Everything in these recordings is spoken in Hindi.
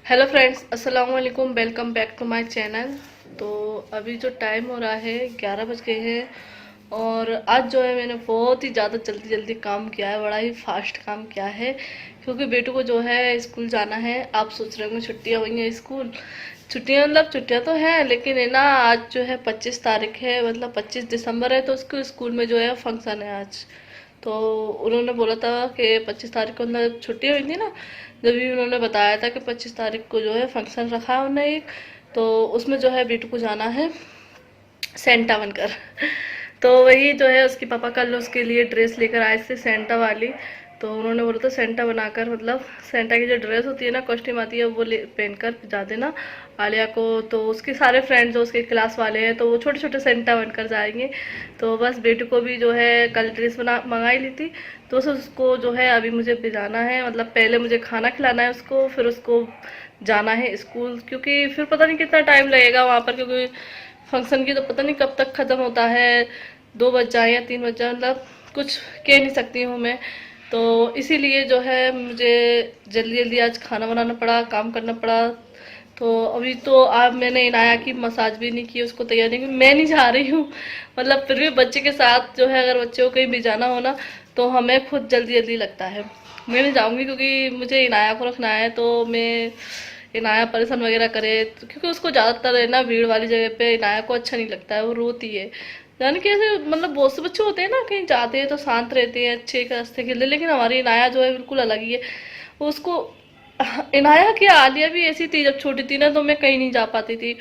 हेलो फ्रेंड्स, अस्सलाम वालेकुम। Welcome back to my channel. तो अभी जो टाइम हो रहा है 11 बज गए हैं और आज जो है मैंने बहुत ही ज़्यादा जल्दी जल्दी काम किया है, बड़ा ही फास्ट काम किया है क्योंकि बेटू को जो है स्कूल जाना है। आप सोच रहे होंगे छुट्टियाँ हुई हैं, स्कूल छुट्टियाँ मतलब छुट्टियाँ तो हैं, लेकिन है ना आज जो है 25 तारीख है, मतलब 25 दिसंबर है, तो उसको स्कूल में जो है फंक्शन है आज। तो उन्होंने बोला था कि 25 तारीख को मतलब छुट्टी हुई थी ना, जब भी उन्होंने बताया था कि 25 तारीख को जो है फंक्शन रखा है उन्होंने एक, तो उसमें जो है बेटू को जाना है सेंटा बनकर। तो वही जो है उसके पापा कल उसके लिए ड्रेस लेकर आए थे सेंटा वाली। तो उन्होंने बोला था सेंटा बनाकर, मतलब सेंटा की जो ड्रेस होती है ना, कॉस्ट्यूम आती है, वो ले पहनकर जा देना आलिया को। तो उसके सारे फ्रेंड्स जो उसके क्लास वाले हैं तो वो छोटे छोटे सेंटा बनकर जाएंगे। तो बस बेटू को भी जो है कल ड्रेस बना मंगाई ली थी, तो उसको जो है अभी मुझे भिजाना है, मतलब पहले मुझे खाना खिलाना है उसको, फिर उसको जाना है स्कूल, क्योंकि फिर पता नहीं कितना टाइम लगेगा वहाँ पर, क्योंकि फंक्शन की तो पता नहीं कब तक ख़त्म होता है, 2 बज जाए या 3 बज जाए, मतलब कुछ कह नहीं सकती हूँ मैं। तो इसीलिए जो है मुझे जल्दी जल्दी आज खाना बनाना पड़ा, काम करना पड़ा। तो अभी तो आप मैंने इनाया की मसाज भी नहीं की, उसको तैयार नहीं की, मैं नहीं जा रही हूँ। मतलब फिर भी बच्चे के साथ जो है, अगर बच्चे को कहीं भी जाना हो ना, तो हमें खुद जल्दी जल्दी लगता है। मैं नहीं जाऊँगी क्योंकि मुझे इनाया को रखना है, तो मैं इनाया परेशान वगैरह करे तो, क्योंकि उसको ज़्यादातर है ना भीड़ वाली जगह पे इनाया को अच्छा नहीं लगता है, वो रोती है। जाने कि ऐसे मतलब बहुत से बच्चे होते हैं ना, कहीं जाते हैं तो शांत रहते हैं, अच्छे रास्ते खेलते, लेकिन हमारी इनाया जो है बिल्कुल अलग ही है। उसको इनाया की आलिया भी ऐसी थी, जब छोटी थी ना तो मैं कहीं नहीं जा पाती थी,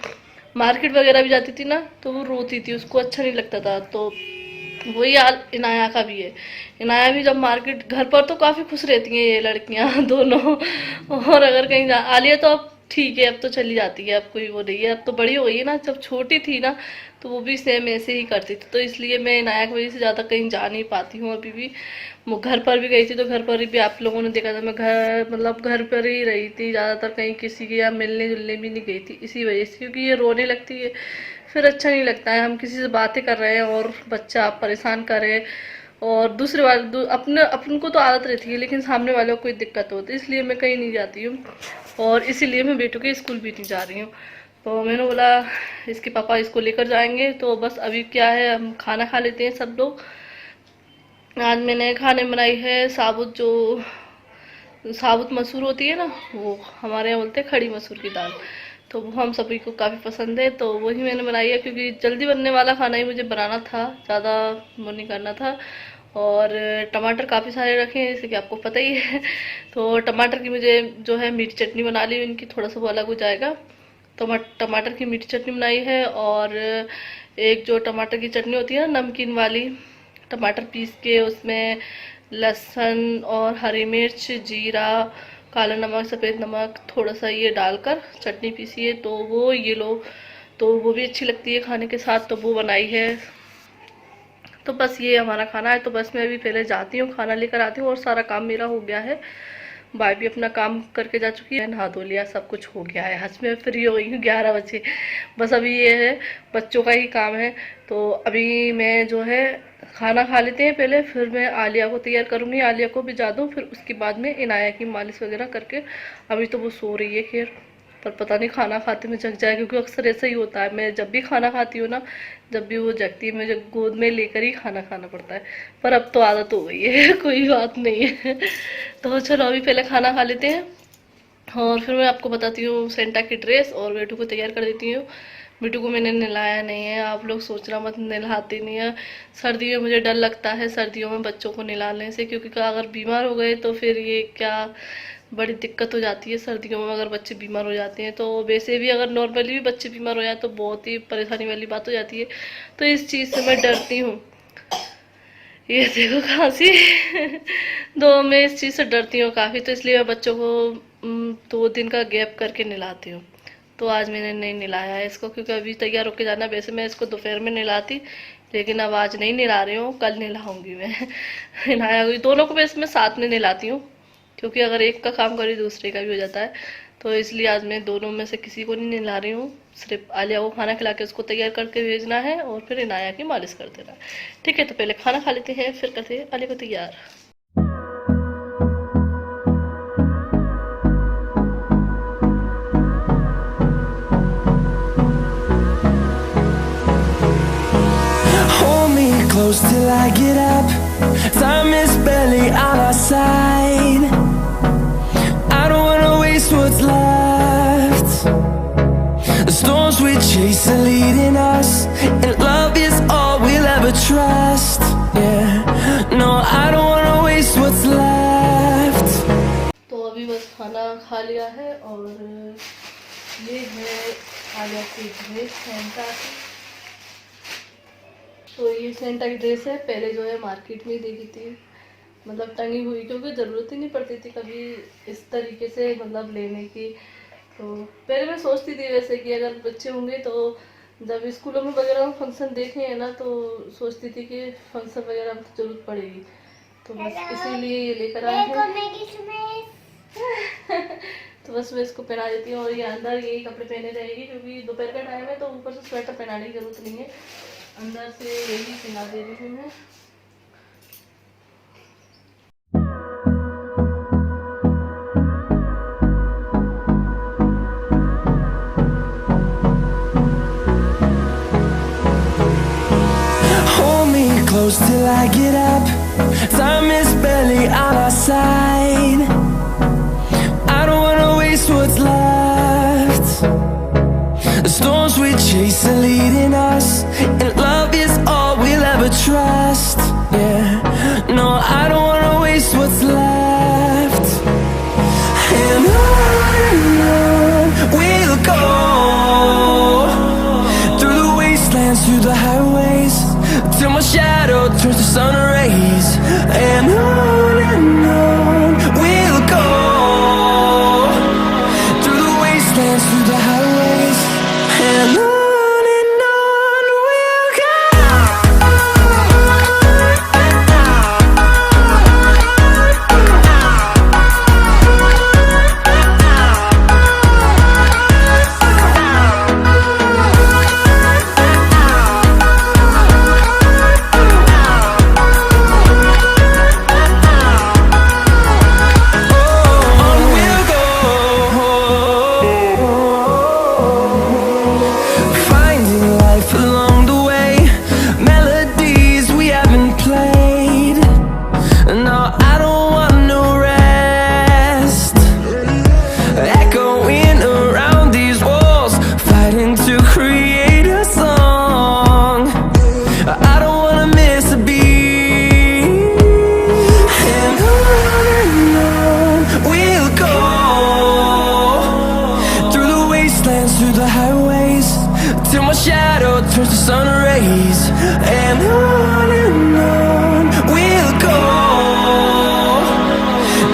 मार्केट वगैरह भी जाती थी ना तो वो रोती थी, उसको अच्छा नहीं लगता था। तो वही हाल इनाया का भी है। इनाया भी जब मार्केट, घर पर तो काफ़ी खुश रहती हैं ये लड़कियां दोनों, और अगर कहीं जा, आलिया तो अब ठीक है, अब तो चली जाती है, अब कोई वो नहीं है, अब तो बड़ी हो गई है ना। जब छोटी थी ना तो वो भी सेम ऐसे ही करती थी, तो इसलिए मैं इनाया की वजह से ज़्यादा कहीं जा नहीं पाती हूँ अभी भी। वो घर पर भी गई थी तो घर पर भी आप लोगों ने देखा था, मैं घर मतलब घर पर ही रही थी ज़्यादातर, कहीं किसी के यहाँ मिलने जुलने भी नहीं गई थी इसी वजह से, क्योंकि ये रोने लगती है, फिर अच्छा नहीं लगता है। हम किसी से बातें कर रहे हैं और बच्चा आप परेशान कर रहे हैं, और दूसरे वाले अपने अपन को तो आदत रहती है, लेकिन सामने वालों को कोई दिक्कत होती है, इसलिए मैं कहीं नहीं जाती हूँ, और इसीलिए मैं बेटू के स्कूल भी नहीं जा रही हूँ। तो मैंने बोला इसके पापा इसको लेकर जाएंगे, तो बस अभी क्या है, हम खाना खा लेते हैं सब लोग। आज मैंने खाने में बनाई है साबुत मसूर होती है ना, वो हमारे यहाँ बोलते हैं खड़ी मसूर की दाल, तो वो हम सभी को काफ़ी पसंद है, तो वही मैंने बनाई है, क्योंकि जल्दी बनने वाला खाना ही मुझे बनाना था, ज़्यादा वो नहीं करना था। और टमाटर काफ़ी सारे रखे हैं जैसे कि आपको पता ही है। तो टमाटर की मुझे जो है मीठी चटनी बना ली, इनकी थोड़ा सा वो अलग हो जाएगा। तो टमाटर की मीठी चटनी बनाई है, और एक जो टमाटर की चटनी होती है ना नमकीन वाली, टमाटर पीस के उसमें लहसुन और हरी मिर्च, जीरा, काला नमक, सफ़ेद नमक, थोड़ा सा ये डालकर चटनी पीसी है, तो वो ये लो, तो वो भी अच्छी लगती है खाने के साथ, तो वो बनाई है। तो बस ये हमारा खाना है, तो बस मैं अभी पहले जाती हूँ, खाना लेकर आती हूँ, और सारा काम मेरा हो गया है। भाई भी अपना काम करके जा चुकी है, नहा धो लिया, सब कुछ हो गया है, आज मैं फ्री हो गई हूँ 11 बजे। बस अभी ये है बच्चों का ही काम है। तो अभी मैं जो है खाना खा लेते हैं पहले, फिर मैं आलिया को तैयार करूँगी, आलिया को भिजा दूँ, फिर उसके बाद में इनाया की मालिश वगैरह करके। अभी तो वो सो रही है खैर, पर पता नहीं खाना खाते में जग जाए, क्योंकि अक्सर ऐसा ही होता है, मैं जब भी खाना खाती हूँ ना, जब भी वो जगती है मुझे गोद में लेकर ही खाना खाना पड़ता है। पर अब तो आदत हो गई है कोई बात नहीं है। तो चलो अभी पहले खाना खा लेते हैं, और फिर मैं आपको बताती हूँ सेंटा की ड्रेस, और बेटू को तैयार कर देती हूँ। बेटू को मैंने नहलाया नहीं है, आप लोग सोचना मत, नहलाती नहीं है। सर्दियों में मुझे डर लगता है सर्दियों में बच्चों को नहलाने से, क्योंकि अगर बीमार हो गए तो फिर ये क्या बड़ी दिक्कत हो जाती है सर्दियों में, अगर बच्चे बीमार हो जाते हैं तो। वैसे भी अगर नॉर्मली भी बच्चे बीमार हो जाए तो बहुत ही परेशानी वाली बात हो जाती है, तो इस चीज़ से मैं डरती हूँ। ये देखो खांसी तो मैं इस चीज़ से डरती हूँ काफ़ी, तो इसलिए मैं बच्चों को 2 दिन का गैप करके नहलाती हूँ। तो आज मैंने नहीं नहलाया है इसको, क्योंकि अभी तैयार होके जाना। वैसे मैं इसको दोपहर में नहलाती, लेकिन अब आज नहीं नहला रही हूँ, कल नहलाऊंगी मैं नहाया हुई दोनों को मैं इसमें साथ में नहलाती हूँ, क्योंकि अगर एक का काम करी दूसरे का भी हो जाता है। तो इसलिए आज मैं दोनों में से किसी को नहीं नहला रही हूँ, सिर्फ आलिया को खाना खिला के उसको तैयार करके भेजना है, और फिर इनाया की मालिश कर देना है। ठीक है, तो पहले खाना खा लेते हैं, फिर करते हैं आलिया को तैयार। close till I get up. Time is barely on our side. I don't wanna waste what's left. The storms we chase are leading us, and love is all we'll ever trust. Yeah, no, I don't wanna waste what's left. तो अभी बस खाना खा लिया है और ये है आलिया की ड्रेस सेंटा की। तो ये सेंटा की ड्रेस है, पहले जो है मार्केट में ही देखी थी, मतलब टंगी हुई, क्योंकि ज़रूरत ही नहीं पड़ती थी कभी इस तरीके से मतलब लेने की। तो पहले मैं सोचती थी वैसे कि अगर बच्चे होंगे तो जब स्कूलों में वगैरह फंक्शन देखे हैं ना, तो सोचती थी कि फंक्शन वगैरह में तो ज़रूरत पड़ेगी, तो बस इसीलिए ये लेकर आए हैं। तो बस मैं इसको पहना देती हूँ और ये अंदर यही कपड़े पहने रहेगी, क्योंकि दोपहर का टाइम है तो ऊपर से स्वेटर पहनाने की जरूरत नहीं है, अंदर से यही पहना दे रही हूँ मैं। Hold me close till I get up. Time is barely on our side. I don't wanna waste what's left. The storms we chase are leading us, and love is all we'll ever trust. Yeah, no, I don't wanna waste what's left. And on we'll go, through the wastelands, through the highways, till my shadow turns to sun rays. And on we'll go, through the wastelands, through the highways, and on we'll go. Finding life along the way, melodies we haven't played. No, I don't want no rest. Echoing around these walls, fighting to create a song. I don't wanna miss a beat. And on we'll go, through the wastelands, through the highways, till my shadow turns to sun rays. And on we'll go,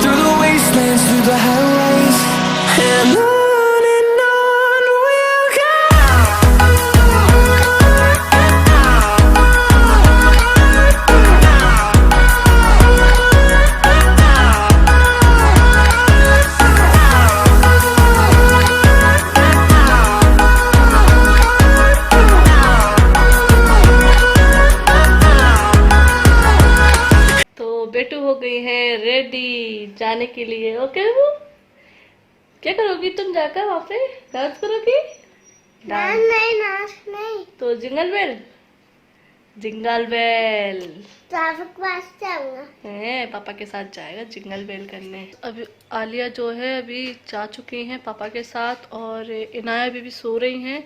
through the wastelands, through the highways, and on we'll go. तो बेटू हो गई है रेडी जाने के लिए। ओके वो क्या करोगी तुम जाकर वहाँ पे? डांस करोगी? डांस नहीं तो जिंगल बेल, जिंगल बेल पापा के पास जाऊंगा। है, पापा के साथ जाएगा जिंगल बेल करने। अभी आलिया जो है अभी जा चुकी हैं पापा के साथ, और इनाया भी सो रही हैं।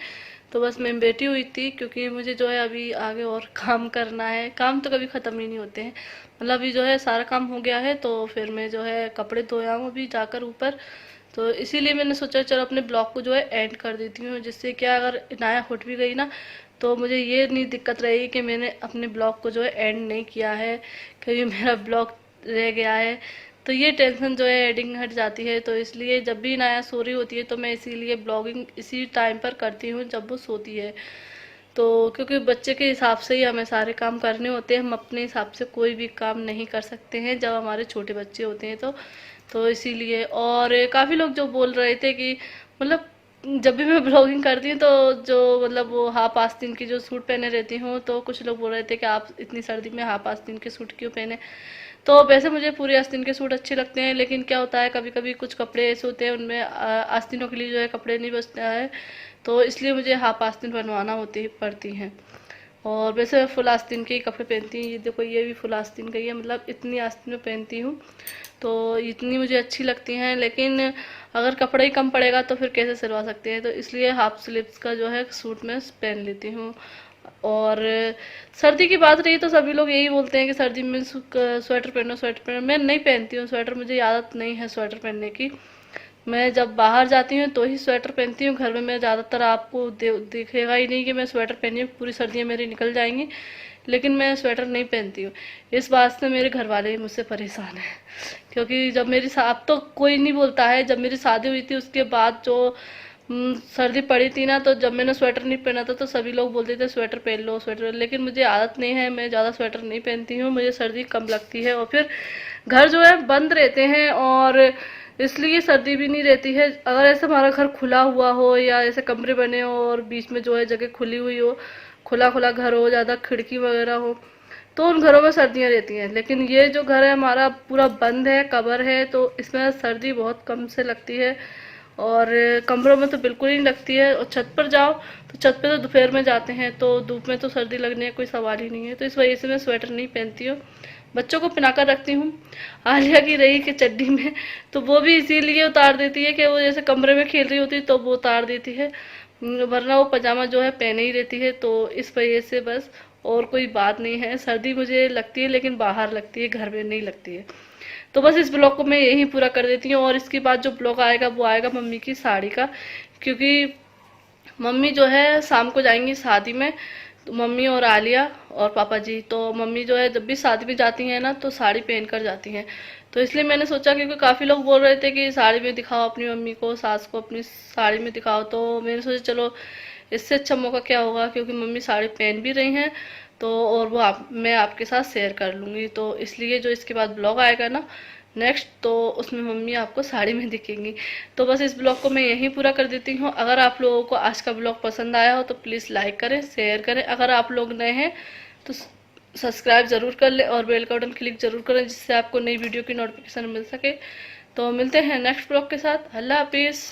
तो बस मैं बैठी हुई थी, क्योंकि मुझे जो है अभी आगे और काम करना है। काम तो कभी ख़त्म ही नहीं होते हैं, मतलब अभी जो है सारा काम हो गया है, तो फिर मैं जो है कपड़े धोया हूँ अभी जाकर ऊपर। तो इसीलिए मैंने सोचा चलो अपने ब्लॉग को जो है एंड कर देती हूँ, जिससे क्या अगर इनाया उठ भी गई ना तो मुझे ये नहीं दिक्कत रहेगी कि मैंने अपने ब्लॉग को जो है एंड नहीं किया है, क्योंकि मेरा ब्लॉग रह गया है। तो ये टेंशन जो है एडिंग हट जाती है। तो इसलिए जब भी इनाया सो रही होती है तो मैं इसीलिए ब्लॉगिंग इसी टाइम पर करती हूँ जब वो सोती है। तो क्योंकि बच्चे के हिसाब से ही हमें सारे काम करने होते हैं, हम अपने हिसाब से कोई भी काम नहीं कर सकते हैं जब हमारे छोटे बच्चे होते हैं तो इसीलिए। और काफ़ी लोग जो बोल रहे थे कि मतलब जब भी मैं ब्लॉगिंग करती हूँ तो जो मतलब वो हाफ आस्तीन की जो सूट पहने रहती हूँ, तो कुछ लोग बोल रहे थे कि आप इतनी सर्दी में हाफ आस्तीन के सूट क्यों पहने। तो वैसे मुझे पूरे आस्तीन के सूट अच्छे लगते हैं, लेकिन क्या होता है कभी कभी कुछ कपड़े ऐसे होते हैं उनमें आस्तीनों के लिए जो है कपड़े नहीं बचता है, तो इसलिए मुझे हाफ आस्तीन बनवाना होती पड़ती हैं। और वैसे मैं फुल आस्तीन के ही कपड़े पहनती हूँ। ये देखो ये भी फुल आस्तीन का ही है, मतलब इतनी आस्तीन में पहनती हूँ तो इतनी मुझे अच्छी लगती हैं। लेकिन अगर कपड़ा ही कम पड़ेगा तो फिर कैसे सिलवा सकते हैं, तो इसलिए हाफ स्लीव्स का जो है सूट मैं पहन लेती हूँ। और सर्दी की बात रही तो सभी लोग यही बोलते हैं कि सर्दी में स्वेटर पहनो स्वेटर पहनो। मैं नहीं पहनती हूँ स्वेटर, मुझे आदत नहीं है स्वेटर पहनने की। मैं जब बाहर जाती हूँ तो ही स्वेटर पहनती हूँ, घर में मैं ज़्यादातर आपको दिखेगा ही नहीं कि मैं स्वेटर पहनी हूँ, पूरी सर्दियाँ मेरी निकल जाएंगी लेकिन मैं स्वेटर नहीं पहनती हूँ। इस बात से मेरे घर वाले मुझसे परेशान हैं, क्योंकि जब अब तो कोई नहीं बोलता है, जब मेरी शादी हुई थी उसके बाद जो सर्दी पड़ी थी ना, तो जब मैंने स्वेटर नहीं पहना था तो सभी लोग बोलते थे स्वेटर पहन लो स्वेटर, लेकिन मुझे आदत नहीं है, मैं ज़्यादा स्वेटर नहीं पहनती हूँ, मुझे सर्दी कम लगती है। और फिर घर जो है बंद रहते हैं और इसलिए सर्दी भी नहीं रहती है। अगर ऐसे हमारा घर खुला हुआ हो या ऐसे कमरे बने हो और बीच में जो है जगह खुली हुई हो, खुला खुला घर हो, ज़्यादा खिड़की वगैरह हो, तो उन घरों में सर्दियाँ रहती हैं। लेकिन ये जो घर है हमारा पूरा बंद है, कवर है, तो इसमें सर्दी बहुत कम से लगती है और कमरों में तो बिल्कुल ही नहीं लगती है। और छत पर जाओ तो छत पे तो दोपहर में जाते हैं तो धूप में तो सर्दी लगने का कोई सवाल ही नहीं है। तो इस वजह से मैं स्वेटर नहीं पहनती हूँ, बच्चों को पहना कर रखती हूँ। आलिया की रही कि चड्डी में, तो वो भी इसीलिए उतार देती है कि वो जैसे कमरे में खेल रही होती है तो वो उतार देती है, वरना वो पजामा जो है पहने ही रहती है। तो इस वजह से बस, और कोई बात नहीं है। सर्दी मुझे लगती है लेकिन बाहर लगती है, घर में नहीं लगती है। तो बस इस ब्लॉग को मैं यहीं पूरा कर देती हूँ और इसके बाद जो ब्लॉग आएगा वो आएगा मम्मी की साड़ी का, क्योंकि मम्मी जो है शाम को जाएंगी शादी में, तो मम्मी और आलिया और पापा जी। तो मम्मी जो है जब भी शादी में जाती हैं ना तो साड़ी पहन कर जाती हैं, तो इसलिए मैंने सोचा, क्योंकि काफ़ी लोग बोल रहे थे कि साड़ी में दिखाओ अपनी मम्मी को, सास को अपनी साड़ी में दिखाओ, तो मैंने सोचा चलो इससे अच्छा मौका क्या होगा, क्योंकि मम्मी साड़ी पहन भी रही हैं तो, और वो मैं आपके साथ शेयर कर लूँगी। तो इसलिए जो इसके बाद ब्लॉग आएगा ना नेक्स्ट, तो उसमें मम्मी आपको साड़ी में दिखेंगी। तो बस इस ब्लॉग को मैं यहीं पूरा कर देती हूँ। अगर आप लोगों को आज का ब्लॉग पसंद आया हो तो प्लीज़ लाइक करें, शेयर करें। अगर आप लोग नए हैं तो सब्सक्राइब ज़रूर कर लें और बेल का बटन क्लिक ज़रूर करें, जिससे आपको नई वीडियो की नोटिफिकेशन मिल सके। तो मिलते हैं नेक्स्ट ब्लॉग के साथ। अल्लाह हाफिज़।